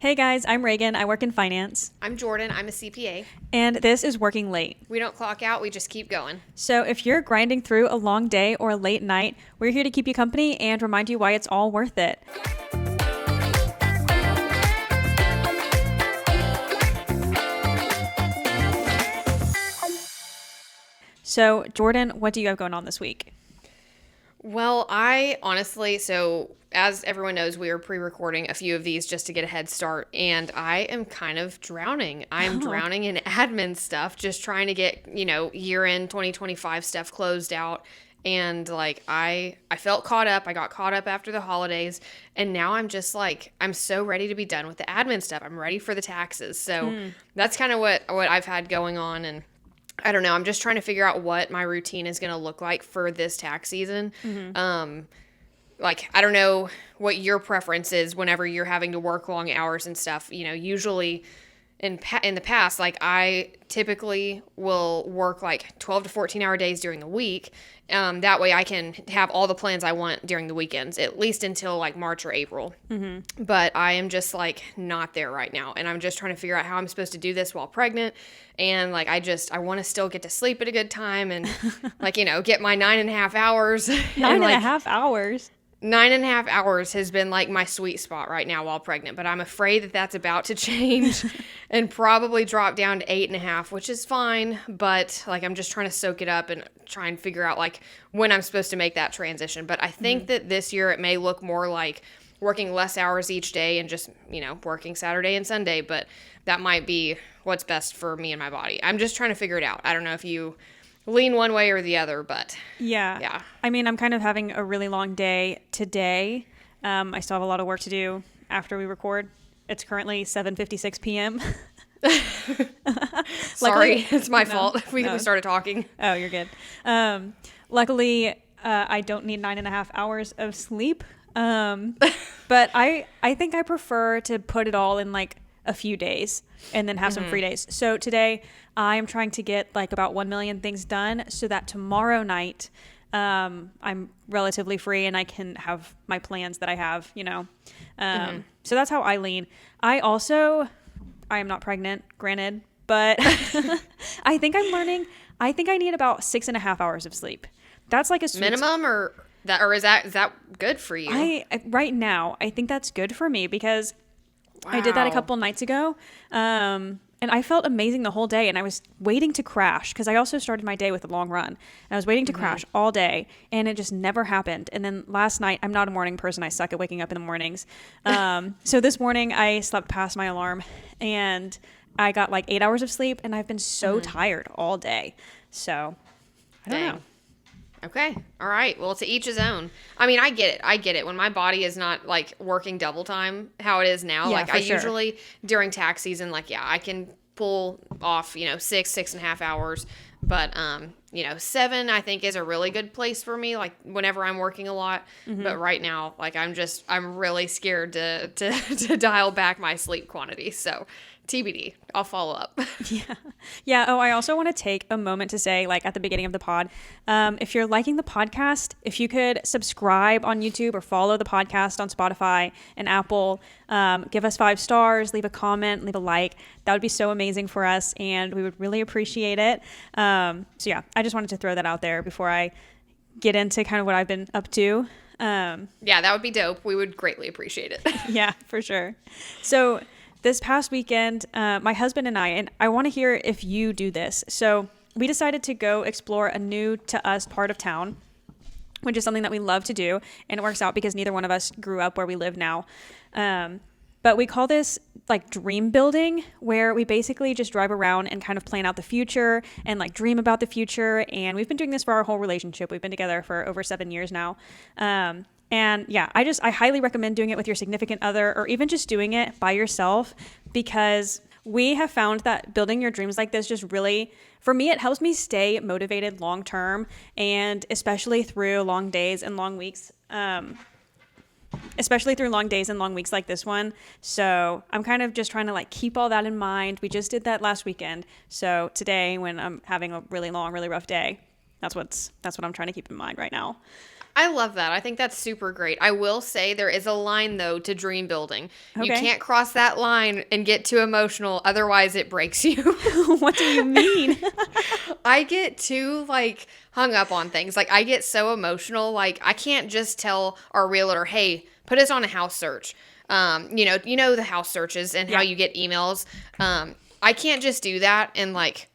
Hey guys, I'm Reagan. I work in finance. I'm Jordan. I'm a CPA. And this is Working Late. We don't clock out, we just keep going. So if you're grinding through a long day or a late night, we're here to keep you company and remind you why it's all worth it. So, Jordan, what do you have going on this week? Well, I honestly, so as everyone knows, we are pre-recording a few of these just to get a head start, and I am kind of drowning. I'm drowning in admin stuff, just trying to get, year-end 2025 stuff closed out. And I felt caught up. I got caught up after the holidays, and now I'm just I'm so ready to be done with the admin stuff. I'm ready for the taxes. So that's kind of what I've had going on, and I don't know. I'm just trying to figure out what my routine is going to look like for this tax season. I don't know what your preference is whenever you're having to work long hours and stuff. Usually in the past, I typically will work 12 to 14 hour days during the week. That way I can have all the plans I want during the weekends, at least until March or April. But I am just not there right now. And I'm just trying to figure out how I'm supposed to do this while pregnant. And I want to still get to sleep at a good time and get my 9.5 hours. 9.5 hours? 9.5 hours has been my sweet spot right now while pregnant, but I'm afraid that that's about to change and probably drop down to 8.5, which is fine. But I'm just trying to soak it up and try and figure out when I'm supposed to make that transition. But I think that this year it may look more like working less hours each day and just, working Saturday and Sunday, but that might be what's best for me and my body. I'm just trying to figure it out. I don't know if you lean one way or the other, but yeah. I mean, I'm kind of having a really long day today. I still have a lot of work to do after we record. It's currently 7:56 p.m. Sorry, it's my fault. We started talking. Oh, you're good. Luckily, I don't need 9.5 hours of sleep. But I think I prefer to put it all in a few days and then have some free days. So today I'm trying to get about 1 million things done so that tomorrow night I'm relatively free and I can have my plans that I have, So that's how I lean. I am not pregnant, granted, but I think I'm learning. I think I need about 6.5 hours of sleep. That's a sweet minimum, or is that good for you? Right now, I think that's good for me because I did that a couple nights ago. And I felt amazing the whole day, and I was waiting to crash because I also started my day with a long run. And I was waiting to crash all day, and it just never happened. And then last night, I'm not a morning person. I suck at waking up in the mornings. So this morning, I slept past my alarm, and I got 8 hours of sleep, and I've been so tired all day. So I don't know. Okay. All right. Well, to each his own. I mean, I get it. When my body is not working double time how it is now, Yeah, I usually during tax season, I can pull off, 6.5 hours. But, 7, I think is a really good place for me. Whenever I'm working a lot, but right now, I'm really scared to dial back my sleep quantity. So TBD, I'll follow up. Yeah. Oh, I also want to take a moment to say, at the beginning of the pod, if you're liking the podcast, if you could subscribe on YouTube or follow the podcast on Spotify and Apple, give us 5 stars, leave a comment, leave a like. That would be so amazing for us, and we would really appreciate it. So yeah, I just wanted to throw that out there before I get into kind of what I've been up to. Yeah, that would be dope. We would greatly appreciate it. Yeah, for sure. So this past weekend, my husband and I want to hear if you do this. So we decided to go explore a new to us part of town, which is something that we love to do. And it works out because neither one of us grew up where we live now. But we call this dream building, where we basically just drive around and kind of plan out the future and dream about the future. And we've been doing this for our whole relationship. We've been together for over 7 years now. And yeah, I highly recommend doing it with your significant other or even just doing it by yourself, because we have found that building your dreams like this just really, for me, it helps me stay motivated long term, and especially through long days and long weeks. Like this one. So I'm kind of just trying to keep all that in mind. We just did that last weekend. So today, when I'm having a really long, really rough day, that's what I'm trying to keep in mind right now. I love that. I think that's super great. I will say there is a line though to dream building. You Okay. can't cross that line and get too emotional, otherwise it breaks you. What do you mean? I get too like hung up on things. Like I get so emotional. Like I can't just tell our realtor, "Hey, put us on a house search." You know the house searches and how Yeah. you get emails. I can't just do that and like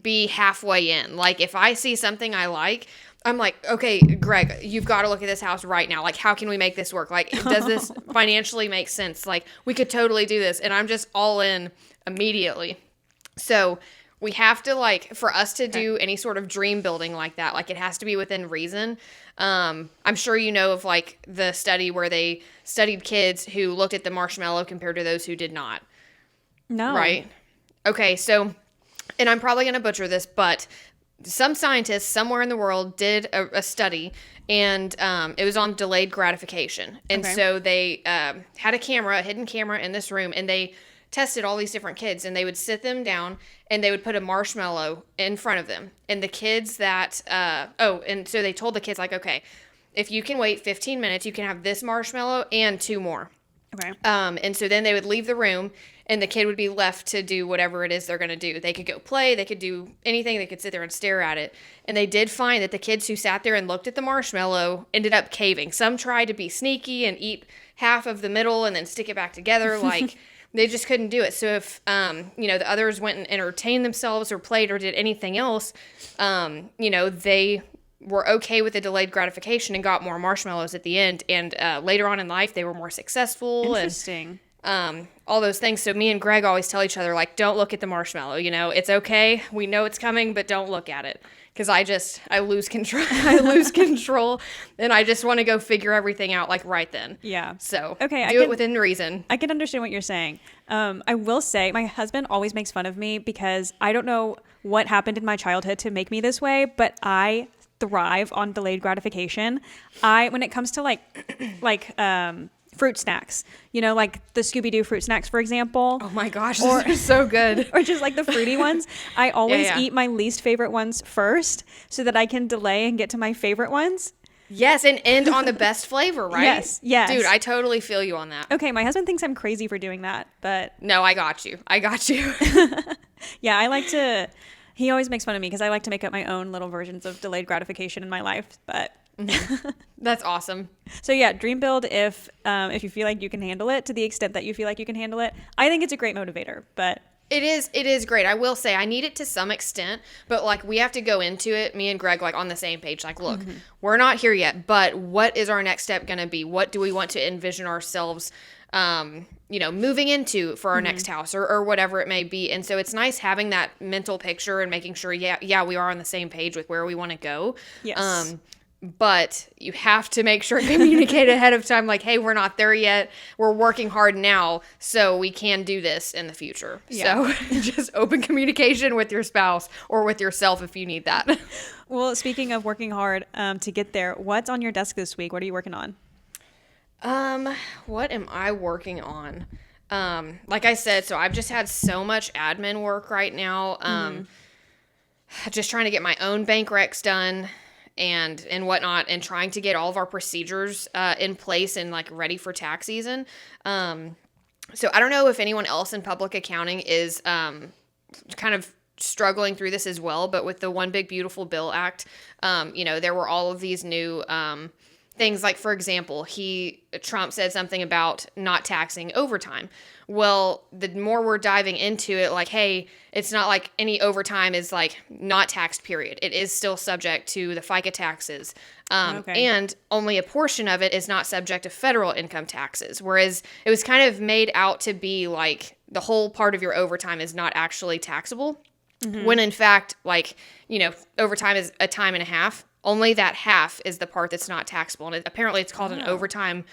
be halfway in. Like if I see something I like, I'm like, okay, Greg, you've got to look at this house right now. Like, how can we make this work? Like, does this financially make sense? Like, we could totally do this. And I'm just all in immediately. So we have to like, for us to do any sort of dream building like that, like it has to be within reason. I'm sure you know of like the study where they studied kids who looked at the marshmallow compared to those who did not. No. Right. Okay. So, and I'm probably going to butcher this, but some scientists somewhere in the world did a study, and it was on delayed gratification. And Okay. so they had a hidden camera in this room, and they tested all these different kids, and they would sit them down, and they would put a marshmallow in front of them. And the kids that, and so they told the kids, like, okay, if you can wait 15 minutes, you can have this marshmallow and 2 more. Okay. And so then they would leave the room and the kid would be left to do whatever it is they're going to do. They could go play, they could do anything, they could sit there and stare at it. And they did find that the kids who sat there and looked at the marshmallow ended up caving. Some tried to be sneaky and eat half of the middle and then stick it back together. Like they just couldn't do it. So if, the others went and entertained themselves or played or did anything else, they were okay with the delayed gratification and got more marshmallows at the end. And later on in life, they were more successful. Interesting. And all those things. So me and Greg always tell each other, like, don't look at the marshmallow. It's okay. We know it's coming, but don't look at it. Because I lose control. I lose control. And I just want to go figure everything out, like, right then. Yeah. So Okay, do it within reason. I can understand what you're saying. I will say my husband always makes fun of me because I don't know what happened in my childhood to make me this way, but I thrive on delayed gratification. When it comes to like fruit snacks, like the Scooby-Doo fruit snacks, for example. Oh my gosh, those are so good. Or just like the fruity ones. I always Yeah. eat my least favorite ones first so that I can delay and get to my favorite ones. Yes, and end on the best flavor, right? Yes. Dude, I totally feel you on that. Okay, my husband thinks I'm crazy for doing that, but No, I got you. yeah, he always makes fun of me because I like to make up my own little versions of delayed gratification in my life. But That's awesome. so yeah, dream build if you feel like you can handle it to the extent that you feel like you can handle it. I think it's a great motivator, but It is great. I will say I need it to some extent, but like we have to go into it, me and Greg, like on the same page. Like, look, we're not here yet, but what is our next step going to be? What do we want to envision ourselves, moving into for our next house or whatever it may be? And so it's nice having that mental picture and making sure, we are on the same page with where we want to go. yes. But you have to make sure and communicate ahead of time, like, hey, we're not there yet. We're working hard now, so we can do this in the future. Yeah. So just open communication with your spouse or with yourself if you need that. Well, speaking of working hard to get there, what's on your desk this week? What are you working on? What am I working on? Like I said, so I've just had so much admin work right now. Just trying to get my own bank recs done and whatnot, and trying to get all of our procedures in place and like ready for tax season. So I don't know if anyone else in public accounting is kind of struggling through this as well, but with the One Big Beautiful Bill Act, there were all of these new things, like, for example, Trump said something about not taxing overtime. Well, the more we're diving into it, like, hey, it's not like any overtime is like not taxed, period. It is still subject to the FICA taxes. Okay. And only a portion of it is not subject to federal income taxes. Whereas it was kind of made out to be like the whole part of your overtime is not actually taxable. When in fact, overtime is a time and a half. Only that half is the part that's not taxable. And apparently it's called an overtime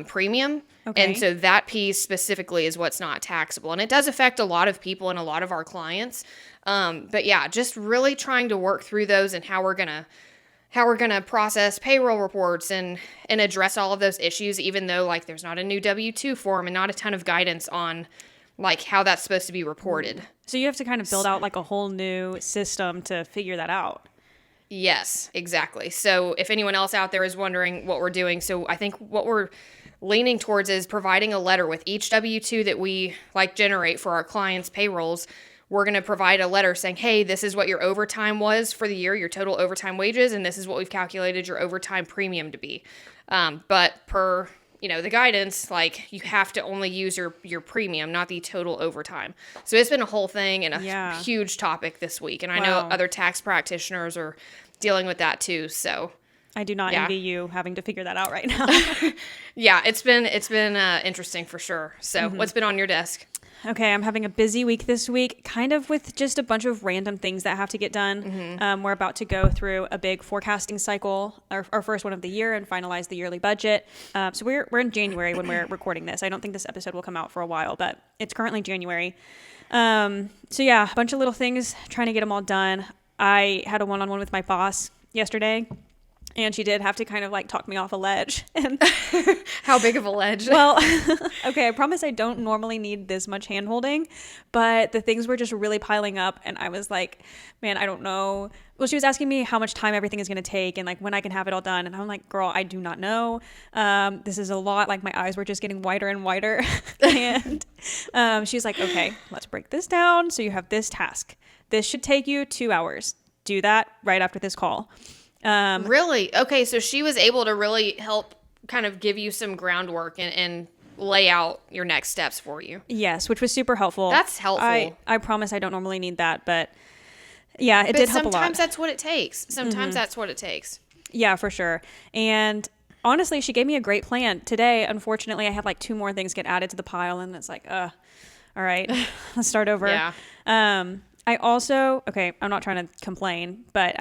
premium. Okay. And so that piece specifically is what's not taxable. And it does affect a lot of people and a lot of our clients. But yeah, just really trying to work through those and how we're going to process payroll reports and address all of those issues, even though like there's not a new W-2 form and not a ton of guidance on like how that's supposed to be reported. So you have to kind of build out like a whole new system to figure that out. Yes, exactly. So if anyone else out there is wondering what we're doing, so I think what we're leaning towards is providing a letter with each W-2 that we like generate for our clients' payrolls. We're going to provide a letter saying, hey, this is what your overtime was for the year, your total overtime wages, and this is what we've calculated your overtime premium to be. But per the guidance, like you have to only use your premium, not the total overtime. So it's been a whole thing and a huge topic this week. And I know other tax practitioners are dealing with that too. So I do not envy you having to figure that out right now. Yeah, it's been interesting for sure. So what's been on your desk? Okay, I'm having a busy week this week, kind of with just a bunch of random things that have to get done. We're about to go through a big forecasting cycle, our first one of the year, and finalize the yearly budget. So we're in January when we're recording this. I don't think this episode will come out for a while, but it's currently January. So yeah, a bunch of little things, trying to get them all done. I had a one-on-one with my boss yesterday, and she did have to kind of like talk me off a ledge. And how big of a ledge? Well, okay, I promise I don't normally need this much hand holding, but the things were just really piling up. And I was like, man, I don't know. Well, she was asking me how much time everything is going to take and like when I can have it all done. And I'm like, girl, I do not know. This is a lot. Like my eyes were just getting wider and wider. And she's like, okay, let's break this down. So you have this task. This should take you 2 hours. Do that right after this call. Really? Okay, so she was able to really help kind of give you some groundwork and lay out your next steps for you. Yes, which was super helpful. That's helpful. I promise I don't normally need that, but yeah, it did help a lot. Sometimes that's what it takes. That's what it takes. Yeah, for sure. And honestly, she gave me a great plan. Today, unfortunately, I had like 2 more things get added to the pile, and it's like, all right, let's start over. Yeah. I also, okay, I'm not trying to complain, but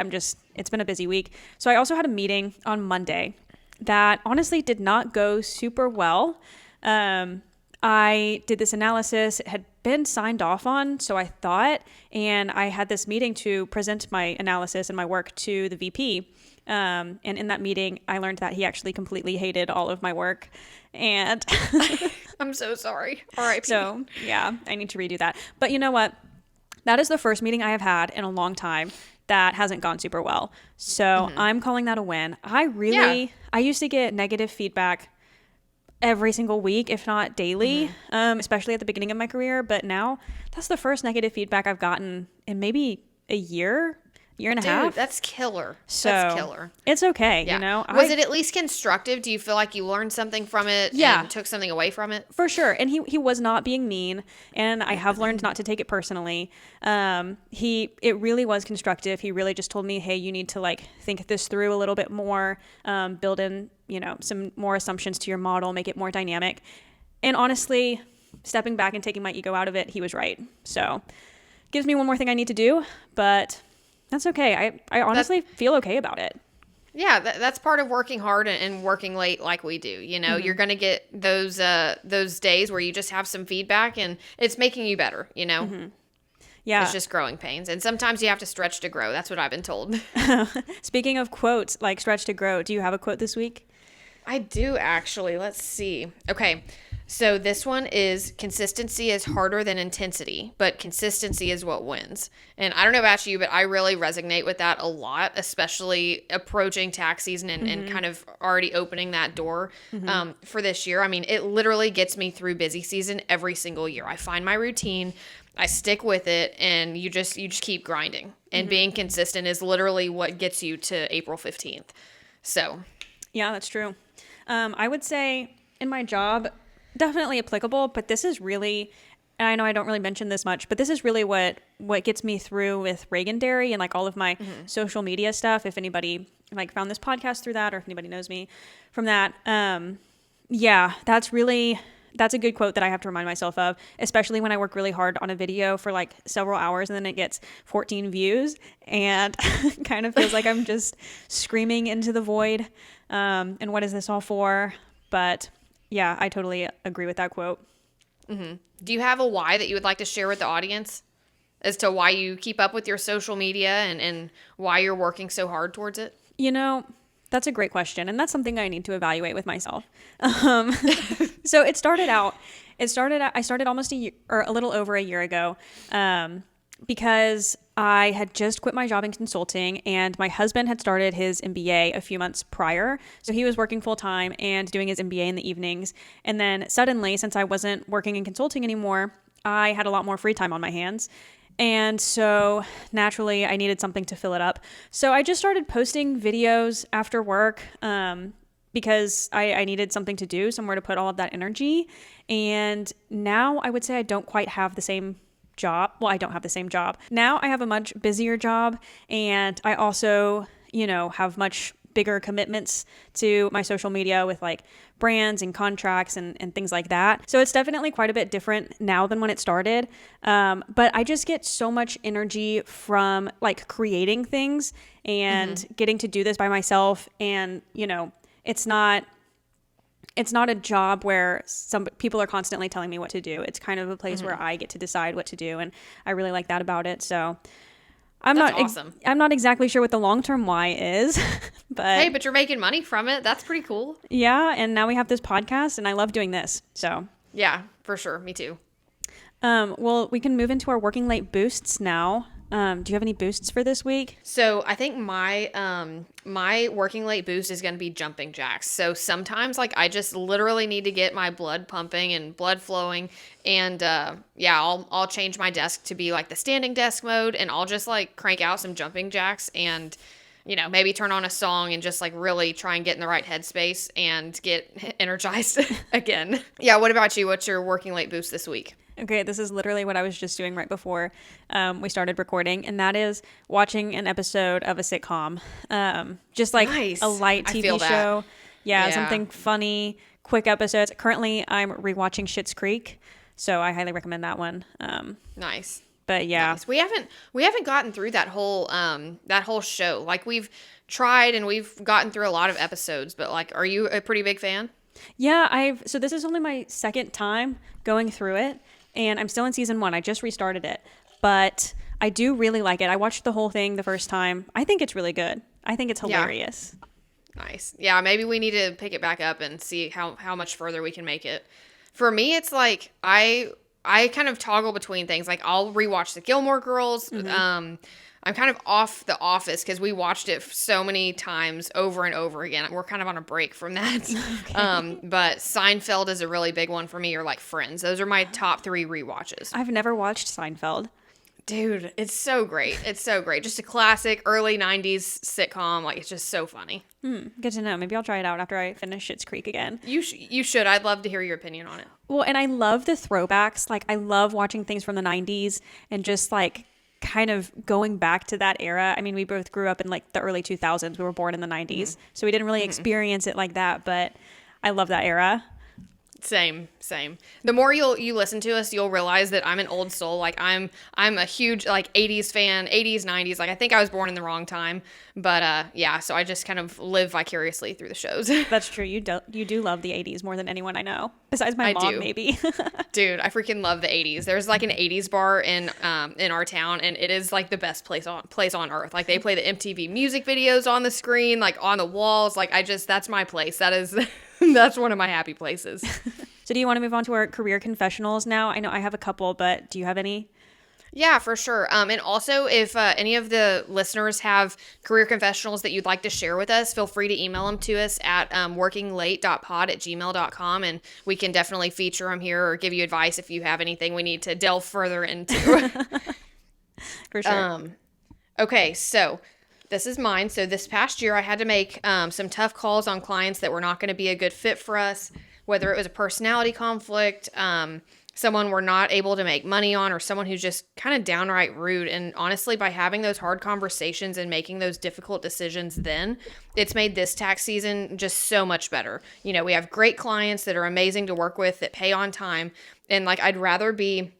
it's been a busy week. So I also had a meeting on Monday that honestly did not go super well. I did this analysis. It had been signed off on, so I thought, and I had this meeting to present my analysis and my work to the VP. And in that meeting, I learned that he actually completely hated all of my work. And I'm so sorry. All right. So yeah, I need to redo that. But you know what? That is the first meeting I have had in a long time that hasn't gone super well. So I'm calling that a win. I used to get negative feedback every single week, if not daily, especially at the beginning of my career. But now that's the first negative feedback I've gotten in maybe a year and a half. That's killer. So that's killer. It's okay, you know. Was it at least constructive? Do you feel like you learned something from it and took something away from it? For sure. And he was not being mean, and I have learned not to take it personally. It really was constructive. He really just told me, hey, you need to like think this through a little bit more, build in, some more assumptions to your model, make it more dynamic. And honestly, stepping back and taking my ego out of it, he was right. So gives me one more thing I need to do, but that's okay. I honestly feel okay about it. Yeah, that's part of working hard and working late like we do. You're going to get those days where you just have some feedback and it's making you better, Yeah. It's just growing pains. And sometimes you have to stretch to grow. That's what I've been told. Speaking of quotes, like stretch to grow, do you have a quote this week? I do actually. Let's see. Okay. So this one is consistency is harder than intensity, but consistency is what wins. And I don't know about you, but I really resonate with that a lot, especially approaching tax season and kind of already opening that door for this year. I mean, it literally gets me through busy season every single year. I find my routine, I stick with it, and you just keep grinding. And being consistent is literally what gets you to April 15th. So, yeah, that's true. I would say in my job, definitely applicable, but this is really, and I know I don't really mention this much, but this is really what gets me through with Reagan Dairy and like all of my social media stuff. If anybody like found this podcast through that, or if anybody knows me from that, that's a good quote that I have to remind myself of, especially when I work really hard on a video for like several hours and then it gets 14 views and kind of feels like I'm just screaming into the void. And what is this all for? But yeah, I totally agree with that quote. Do you have a why that you would like to share with the audience as to why you keep up with your social media and why you're working so hard towards it? That's a great question. And that's something I need to evaluate with myself. So I started almost a year or a little over a year ago. because I had just quit my job in consulting and my husband had started his MBA a few months prior. So he was working full time and doing his MBA in the evenings. And then suddenly, since I wasn't working in consulting anymore, I had a lot more free time on my hands. And so naturally, I needed something to fill it up. So I just started posting videos after work because I needed something to do, somewhere to put all of that energy. And now I would say I don't quite have the same job. Well, I don't have the same job. Now I have a much busier job, and I also, have much bigger commitments to my social media with like brands and contracts and things like that. So it's definitely quite a bit different now than when it started. But I just get so much energy from like creating things and getting to do this by myself. And, it's not a job where some people are constantly telling me what to do. It's kind of a place where I get to decide what to do. And I really like that about it. So That's awesome. I'm not exactly sure what the long-term why is, but Hey, but you're making money from it. That's pretty cool. yeah. And now we have this podcast and I love doing this. So Yeah, for sure. Me too. well, we can move into our working late boosts now. Do you have any boosts for this week? So I think my working late boost is going to be jumping jacks. So sometimes like I just literally need to get my blood pumping and blood flowing, and I'll change my desk to be like the standing desk mode, and I'll just like crank out some jumping jacks and maybe turn on a song and just like really try and get in the right headspace and get energized again. Yeah. What about you? What's your working late boost this week? Okay, this is literally what I was just doing right before we started recording, and that is watching an episode of a sitcom. Just like Nice. a light I TV feel that. show. Yeah, Yeah. something funny, quick episodes. Currently, I'm rewatching Schitt's Creek, so I highly recommend that one. Nice. But yeah, Nice. We haven't gotten through that whole show. Like we've tried and we've gotten through a lot of episodes, but like, are you a pretty big fan? yeah, so this is only my second time going through it, and I'm still in season 1. I just restarted it, but I do really like it. I watched the whole thing the first time. I think it's really good. I think it's hilarious. Nice. Yeah, maybe we need to pick it back up and see how much further we can make it. For me, it's like I kind of toggle between things. Like I'll rewatch The Gilmore Girls. I'm kind of off The Office because we watched it so many times over and over again. We're kind of on a break from that. Okay. But Seinfeld is a really big one for me, or like Friends. Those are my top 3 rewatches. I've never watched Seinfeld. Dude, it's so great. It's so great. Just a classic early 90s sitcom. Like, it's just so funny. Good to know. Maybe I'll try it out after I finish Schitt's Creek again. You should. I'd love to hear your opinion on it. Well, and I love the throwbacks. Like, I love watching things from the 90s and just like kind of going back to that era. I mean, we both grew up in like the early 2000s. We were born in the 90s. So we didn't really experience it like that, but I love that era. Same. The more you listen to us, you'll realize that I'm an old soul. Like I'm a huge like 80s fan, 80s, 90s. Like I think I was born in the wrong time, but yeah. So I just kind of live vicorously through the shows. That's true. You do love the 80s more than anyone I know, besides my mom, do. maybe. Dude, I freaking love the 80s. There's like an 80s bar in our town, and it is like the best place on earth. Like they play the MTV music videos on the screen, like on the walls. Like that's my place. That is that's one of my happy places. So do you want to move on to our career confessionals now? I know I have a couple, but do you have any? Yeah, for sure. And also, if any of the listeners have career confessionals that you'd like to share with us, feel free to email them to us at workinglate.pod@gmail.com, and we can definitely feature them here or give you advice if you have anything we need to delve further into. For sure. Okay, so this is mine. So this past year, I had to make some tough calls on clients that were not going to be a good fit for us, whether it was a personality conflict, someone we're not able to make money on, or someone who's just kind of downright rude. And honestly, by having those hard conversations and making those difficult decisions then, it's made this tax season just so much better. You know, we have great clients that are amazing to work with, that pay on time. And like, I'd rather be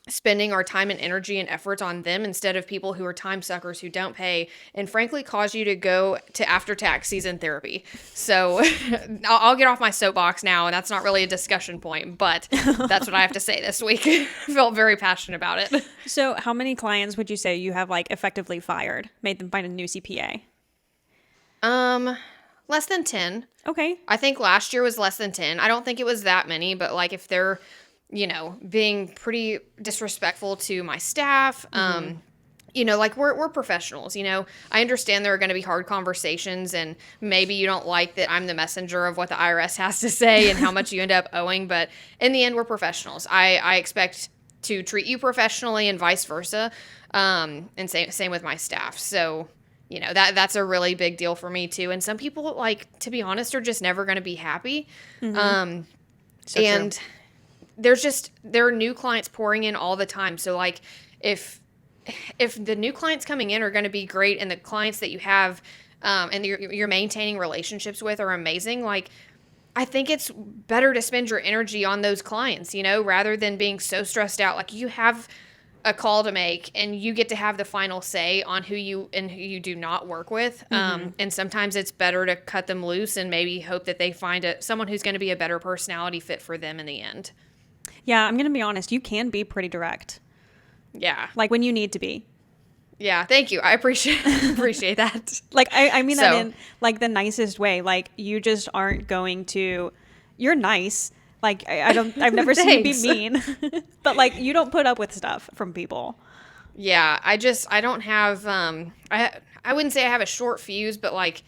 spending our time and energy and efforts on them instead of people who are time suckers who don't pay and frankly cause you to go to after tax season therapy. So I'll get off my soapbox now, and that's not really a discussion point, but that's what I have to say this week. I felt very passionate about it. So how many clients would you say you have like effectively fired, made them find a new CPA? Less than 10. Okay. I think last year was less than 10. I don't think it was that many, but like if they're being pretty disrespectful to my staff. Like we're professionals, I understand there are going to be hard conversations and maybe you don't like that I'm the messenger of what the IRS has to say and how much you end up owing. But in the end, we're professionals. I expect to treat you professionally and vice versa. And same with my staff. So, that's a really big deal for me too. And some people, like, to be honest, are just never going to be happy. So and true. there are new clients pouring in all the time. So like if the new clients coming in are going to be great and the clients that you have and you're maintaining relationships with are amazing, like I think it's better to spend your energy on those clients, rather than being so stressed out. Like you have a call to make and you get to have the final say on who you do not work with. And sometimes it's better to cut them loose and maybe hope that they find someone who's going to be a better personality fit for them in the end. Yeah, I'm going to be honest. You can be pretty direct. Yeah. Like when you need to be. Yeah, thank you. I appreciate that. Like I mean that in like the nicest way. Like you just aren't going to. You're nice. Like I've never seen you be mean. But like you don't put up with stuff from people. Yeah, I don't have I wouldn't say I have a short fuse, but like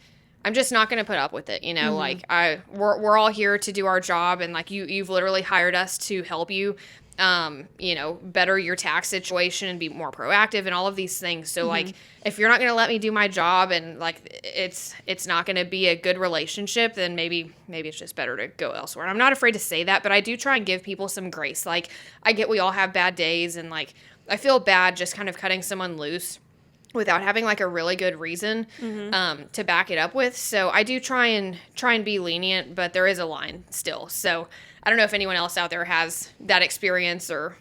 I'm just not going to put up with it, Like we're all here to do our job, and like you've literally hired us to help you better your tax situation and be more proactive and all of these things. So like, if you're not going to let me do my job and like, it's not going to be a good relationship, then maybe it's just better to go elsewhere. And I'm not afraid to say that, but I do try and give people some grace. Like I get, we all have bad days and like, I feel bad just kind of cutting someone loose without having like a really good reason, to back it up with. So I do try and be lenient, but there is a line still. So I don't know if anyone else out there has that experience or,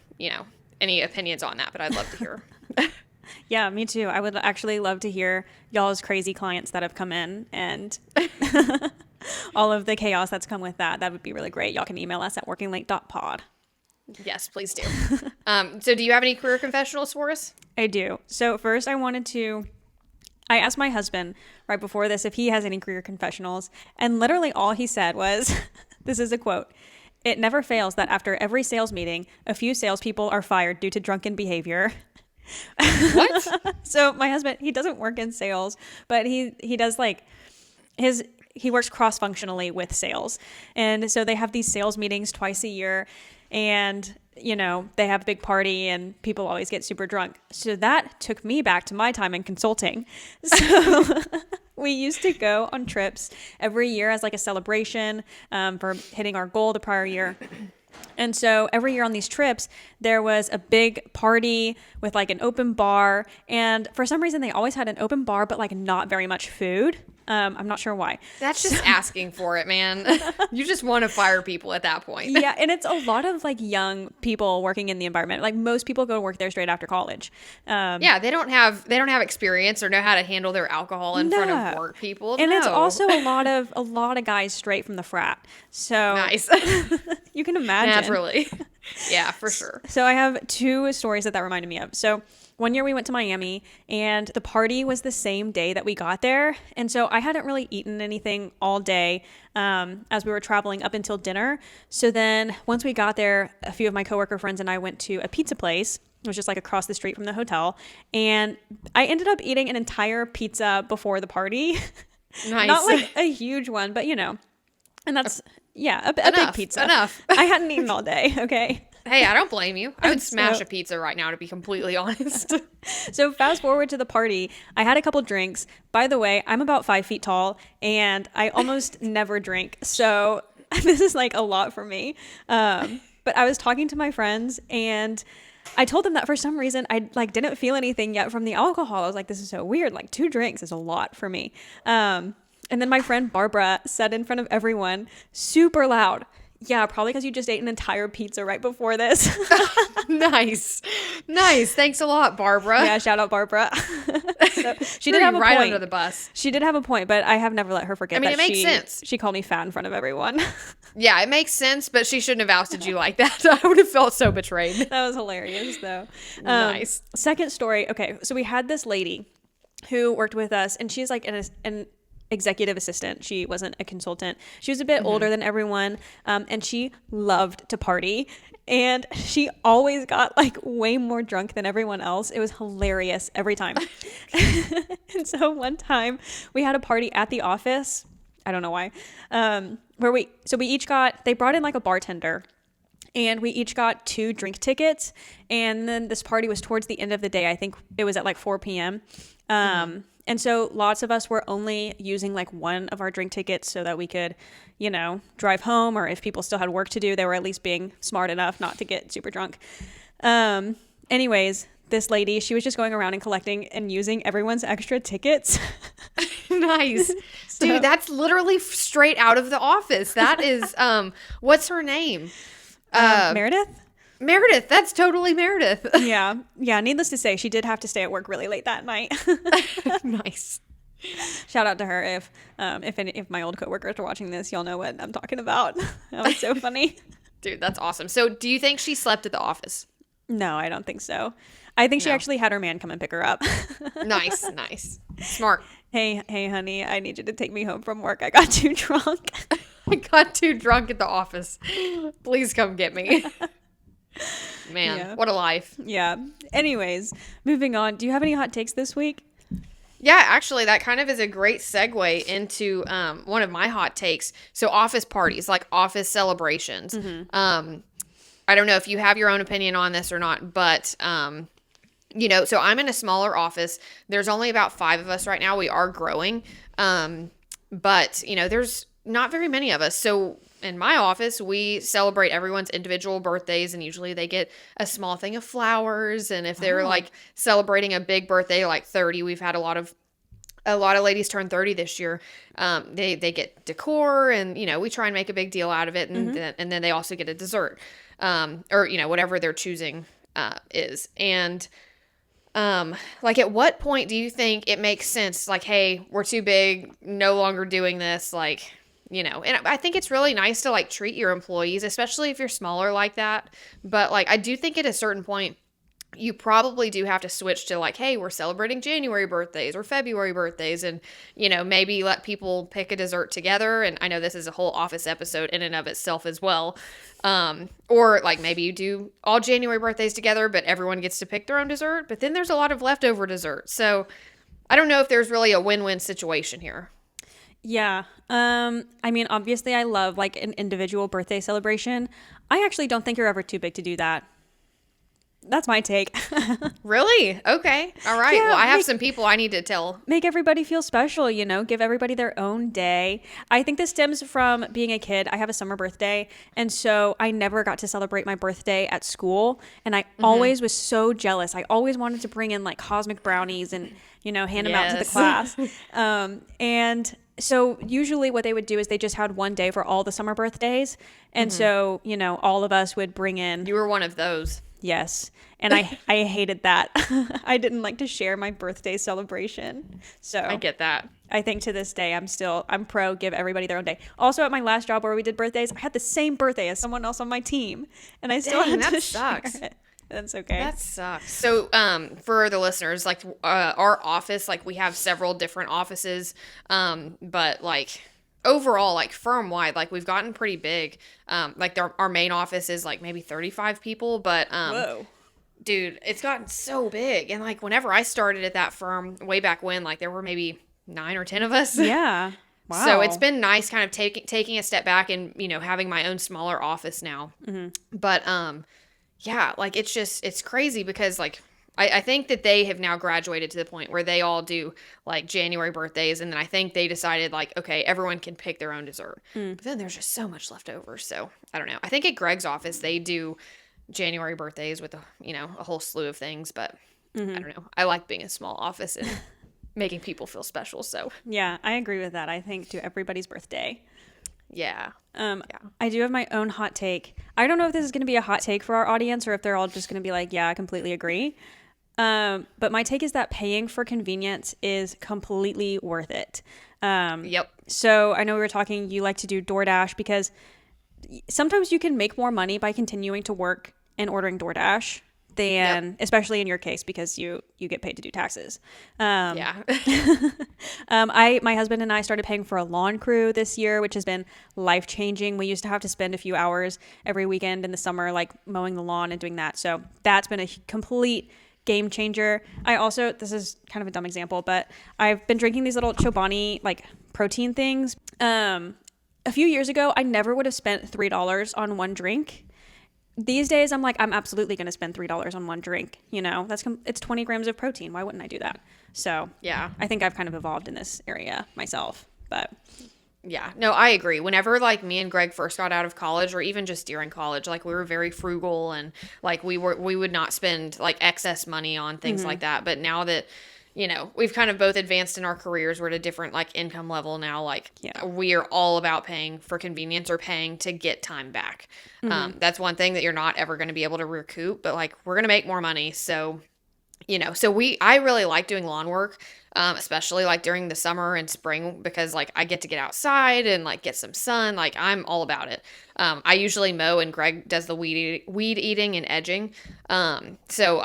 any opinions on that, but I'd love to hear. Yeah, me too. I would actually love to hear y'all's crazy clients that have come in and all of the chaos that's come with that. That would be really great. Y'all can email us at workinglate.pod. Yes, please do. So do you have any career confessionals for us? I do. So first I asked my husband right before this if he has any career confessionals, and literally all he said was, this is a quote, "It never fails that after every sales meeting, a few salespeople are fired due to drunken behavior." What? So my husband, he doesn't work in sales, but he does like he works cross-functionally with sales. And so they have these sales meetings twice a year, and they have a big party and people always get super drunk. So that took me back to my time in consulting. So we used to go on trips every year as like a celebration for hitting our goal the prior year. And so every year on these trips, there was a big party with like an open bar. And for some reason, they always had an open bar, but like not very much food. I'm not sure why. That's just asking for it, man. You just want to fire people at that point. Yeah, and it's a lot of like young people working in the environment. Like most people go to work there straight after college. Yeah, they don't have experience or know how to handle their alcohol in front of work people. And it's also a lot of guys straight from the frat. So nice. You can imagine. Naturally. Yeah, for sure. So I have two stories that reminded me of. So one year we went to Miami and the party was the same day that we got there. And so I hadn't really eaten anything all day as we were traveling up until dinner. So then once we got there, a few of my coworker friends and I went to a pizza place. It was just like across the street from the hotel. And I ended up eating an entire pizza before the party. Nice. Not like a huge one, but and that's, a big pizza. Enough. I hadn't eaten all day. Okay. Hey, I don't blame you. I would smash a pizza right now, to be completely honest. So fast forward to the party. I had a couple drinks. By the way, I'm about 5 feet tall and I almost never drink. So this is like a lot for me. But I was talking to my friends and I told them that for some reason I like didn't feel anything yet from the alcohol. I was like, this is so weird. Like 2 drinks is a lot for me. And then my friend Barbara said in front of everyone, super loud, "Yeah, probably because you just ate an entire pizza right before this." Nice. Thanks a lot, Barbara. Yeah, shout out Barbara. So she did have a right point. under the bus. She did have a point, but I have never let her forget. I mean, that it makes sense. She called me fat in front of everyone. Yeah, it makes sense, but she shouldn't have ousted you like that. I would have felt so betrayed. That was hilarious, though. Nice. Second story. Okay, so we had this lady who worked with us, and she's like executive assistant. She wasn't a consultant. She was a bit older than everyone, and she loved to party. And she always got like way more drunk than everyone else. It was hilarious every time. And so one time we had a party at the office. I don't know why. They brought in like a bartender. And we each got 2 drink tickets. And then this party was towards the end of the day. I think it was at like 4 p.m. And so lots of us were only using like one of our drink tickets so that we could, drive home. Or if people still had work to do, they were at least being smart enough not to get super drunk. Anyways, this lady, she was just going around and collecting and using everyone's extra tickets. Nice. Dude, that's literally straight out of The Office. That is, what's her name? Meredith? Meredith. That's totally Meredith. Yeah. Needless to say, she did have to stay at work really late that night. Nice. Shout out to her if my old coworkers are watching this, y'all know what I'm talking about. That was so funny. Dude, that's awesome. So, do you think she slept at the office? No, I don't think so. I think she actually had her man come and pick her up. Nice. Smart. Hey, honey, I need you to take me home from work. I got too drunk. I got too drunk at the office. Please come get me. Man, what a life. Yeah. Anyways, moving on. Do you have any hot takes this week? Yeah, actually, that kind of is a great segue into one of my hot takes. So office parties, like office celebrations. I don't know if you have your own opinion on this or not, but so I'm in a smaller office. There's only about 5 of us right now. We are growing. But there's not very many of us. So in my office, we celebrate everyone's individual birthdays, and usually they get a small thing of flowers. And if they're like celebrating a big birthday, like 30, we've had a lot of ladies turn 30 this year. They get decor, and we try and make a big deal out of it, and then they also get a dessert, or whatever they're choosing is. And like, at what point do you think it makes sense? Like, hey, we're too big, no longer doing this. Like, and I think it's really nice to like treat your employees, especially if you're smaller like that. But like, I do think at a certain point, you probably do have to switch to like, hey, we're celebrating January birthdays or February birthdays, and maybe let people pick a dessert together. And I know this is a whole office episode in and of itself as well. Or like maybe you do all January birthdays together, but everyone gets to pick their own dessert. But then there's a lot of leftover dessert. So I don't know if there's really a win-win situation here. Yeah. I mean, obviously I love like an individual birthday celebration. I actually don't think you're ever too big to do that. That's my take. Really? Okay. All right. Yeah, well, I have some people I need to tell. Make everybody feel special, give everybody their own day. I think this stems from being a kid. I have a summer birthday, and so I never got to celebrate my birthday at school, and I always was so jealous. I always wanted to bring in like cosmic brownies and, hand them out to the class. And so usually what they would do is they just had one day for all the summer birthdays. And so, all of us would bring in. You were one of those. Yes. And I hated that. I didn't like to share my birthday celebration. So I get that. I think to this day, I'm pro give everybody their own day. Also at my last job where we did birthdays, I had the same birthday as someone else on my team. And I still had to share it. That's okay. That sucks. So, for the listeners, like, our office, like, we have several different offices, but, like, overall, like, firm-wide, like, we've gotten pretty big. Like, our main office is, like, maybe 35 people, but, Whoa. Dude, it's gotten so big. And, like, whenever I started at that firm way back when, like, there were maybe 9 or 10 of us. Yeah. Wow. So it's been nice kind of taking a step back and, having my own smaller office now. But, yeah, like, it's crazy because, like, I think that they have now graduated to the point where they all do, like, January birthdays, and then I think they decided, like, okay, everyone can pick their own dessert. But then there's just so much left over, so I don't know. I think at Greg's office, they do January birthdays with, a whole slew of things, but I don't know. I like being a small office and making people feel special, so. Yeah, I agree with that. I think to everybody's birthday. Yeah. I do have my own hot take. I don't know if this is going to be a hot take for our audience or if they're all just going to be like, yeah, I completely agree. But my take is that paying for convenience is completely worth it. Yep. So I know we were talking, you like to do DoorDash because sometimes you can make more money by continuing to work and ordering DoorDash than, especially in your case, because you get paid to do taxes. Yeah. My husband and I started paying for a lawn crew this year, which has been life changing. We used to have to spend a few hours every weekend in the summer, like mowing the lawn and doing that. So that's been a complete game changer. I also, this is kind of a dumb example, but I've been drinking these little Chobani like protein things. A few years ago, I never would have spent $3 on one drink. These days, I'm like, I'm absolutely going to spend $3 on one drink. You know, it's 20 grams of protein. Why wouldn't I do that? So Yeah. I think I've kind of evolved in this area myself, but Yeah, no, I agree. Whenever like me and Greg first got out of college, or even just during college, like we were very frugal, and like we would not spend like excess money on things like that. But now that, you know, we've kind of both advanced in our careers, we're at a different like income level now. Like we are all about paying for convenience or paying to get time back. That's one thing that you're not ever going to be able to recoup, but like we're going to make more money. So, you know, I really like doing lawn work, especially like during the summer and spring, because like I get to get outside and like get some sun. Like I'm all about it. I usually mow, and Greg does the weed eating and edging. So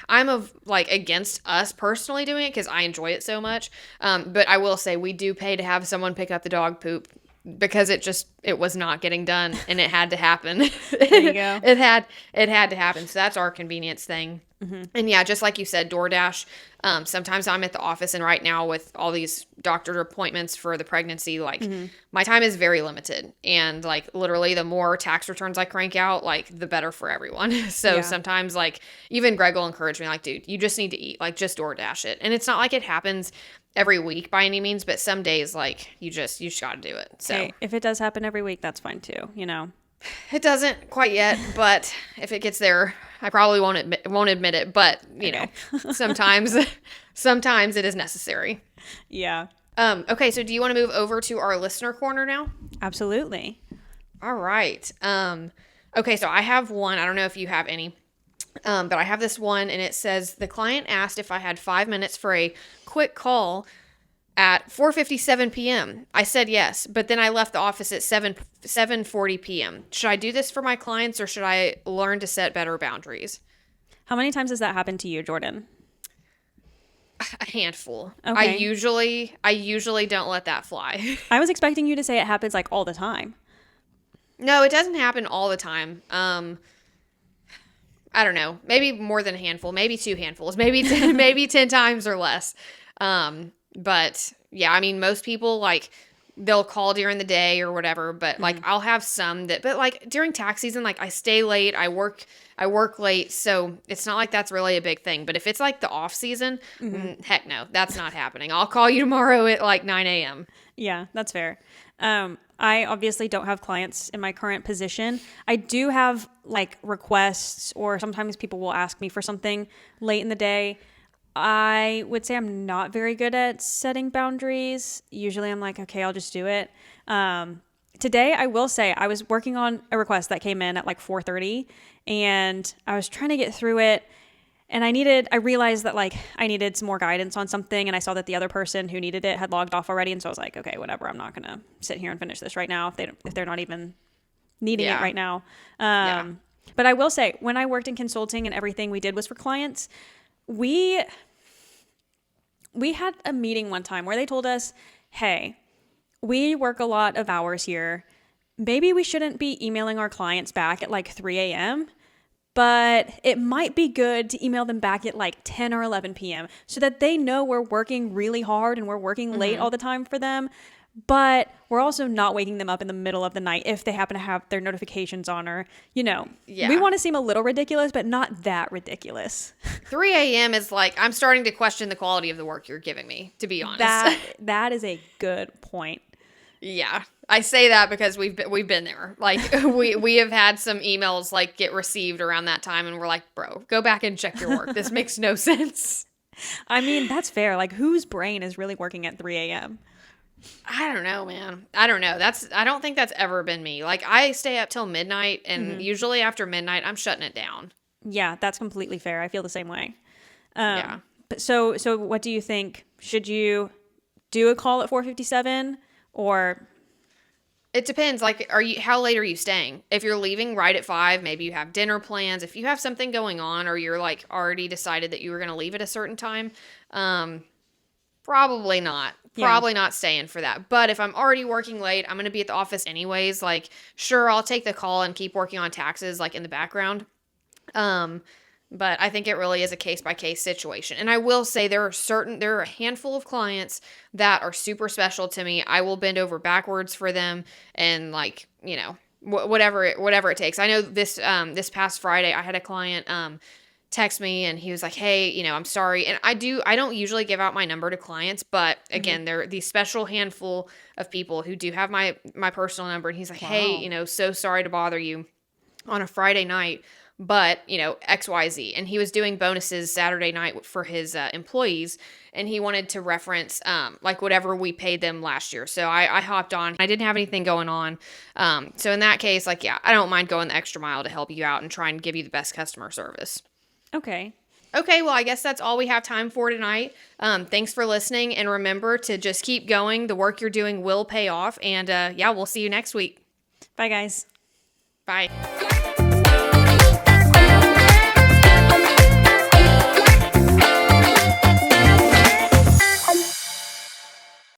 I'm like against us personally doing it because I enjoy it so much. But I will say we do pay to have someone pick up the dog poop, because it was not getting done, and it had to happen. there you go. It had to happen. So that's our convenience thing. And yeah, just like you said, DoorDash. Sometimes I'm at the office, and right now with all these doctor appointments for the pregnancy, like my time is very limited, and like literally the more tax returns I crank out, like the better for everyone. So sometimes like even Greg will encourage me, like, dude, you just need to eat, like just DoorDash it. And it's not like it happens every week by any means, but some days like you just got to do it. So hey, if it does happen every week, that's fine too, you know. it doesn't quite yet, but if it gets there, I probably won't admit it, but you know, sometimes it is necessary. Yeah. Okay, so do you want to move over to our listener corner now? Absolutely. All right. Okay, so I have one. I don't know if you have any. But I have this one, and it says the client asked if I had 5 minutes for a quick call at 4:57 p.m. I said yes, but then I left the office at 7:40 p.m. Should I do this for my clients, or should I learn to set better boundaries? How many times has that happened to you, Jordan? A handful. Okay. I usually don't let that fly. I was expecting you to say it happens like all the time. No, it doesn't happen all the time. I don't know. Maybe more than a handful. Maybe 2 handfuls. Maybe 10 times or less. But yeah, I mean, most people like they'll call during the day or whatever. But like I'll have some that. But like during tax season, like I stay late. I work late. So it's not like that's really a big thing. But if it's like the off season, heck no, that's not happening. I'll call you tomorrow at like 9 a.m. Yeah, that's fair. I obviously don't have clients in my current position. I do have like requests, or sometimes people will ask me for something late in the day. I would say I'm not very good at setting boundaries. Usually I'm like, okay, I'll just do it. Today, I will say I was working on a request that came in at like 4:30, and I was trying to get through it. And I realized that like I needed some more guidance on something, and I saw that the other person who needed it had logged off already, and so I was like, okay, whatever, I'm not gonna sit here and finish this right now if they're not even needing it right now. But I will say, when I worked in consulting and everything we did was for clients, we had a meeting one time where they told us, hey, we work a lot of hours here. Maybe we shouldn't be emailing our clients back at like 3 a.m., but it might be good to email them back at like 10 or 11 p.m. so that they know we're working really hard and we're working late all the time for them. But we're also not waking them up in the middle of the night if they happen to have their notifications on, or, you know, we want to seem a little ridiculous, but not that ridiculous. 3 a.m. is like, I'm starting to question the quality of the work you're giving me, to be honest. That is a good point. Yeah, I say that because we've been there. Like we have had some emails like get received around that time, and we're like, bro, go back and check your work. This makes no sense. I mean, that's fair. Like, whose brain is really working at 3 a.m.? I don't know, man. I don't know. I don't think that's ever been me. Like, I stay up till midnight, and usually after midnight, I'm shutting it down. Yeah, that's completely fair. I feel the same way. Yeah. So what do you think? Should you do a call at 4:57 or? It depends. Like, how late are you staying? If you're leaving right at 5, maybe you have dinner plans. If you have something going on, or you're like already decided that you were going to leave at a certain time, probably not. Yeah. Probably not staying for that. But if I'm already working late, I'm going to be at the office anyways. Like, sure, I'll take the call and keep working on taxes, like in the background. But I think it really is a case by case situation. And I will say there are a handful of clients that are super special to me. I will bend over backwards for them, and like, whatever it takes. I know this past Friday I had a client text me, and he was like, "Hey, I'm sorry." And I don't usually give out my number to clients, but again, there are these special handful of people who do have my personal number, and he's like, Wow. "Hey, so sorry to bother you on a Friday night, but XYZ." And he was doing bonuses Saturday night for his employees, and he wanted to reference like whatever we paid them last year. So I hopped on. I didn't have anything going on. So in that case, like, yeah, I don't mind going the extra mile to help you out and try and give you the best customer service. Okay. Okay, well, I guess that's all we have time for tonight. Thanks for listening, and remember to just keep going. The work you're doing will pay off, and yeah, we'll see you next week. Bye, guys. Bye.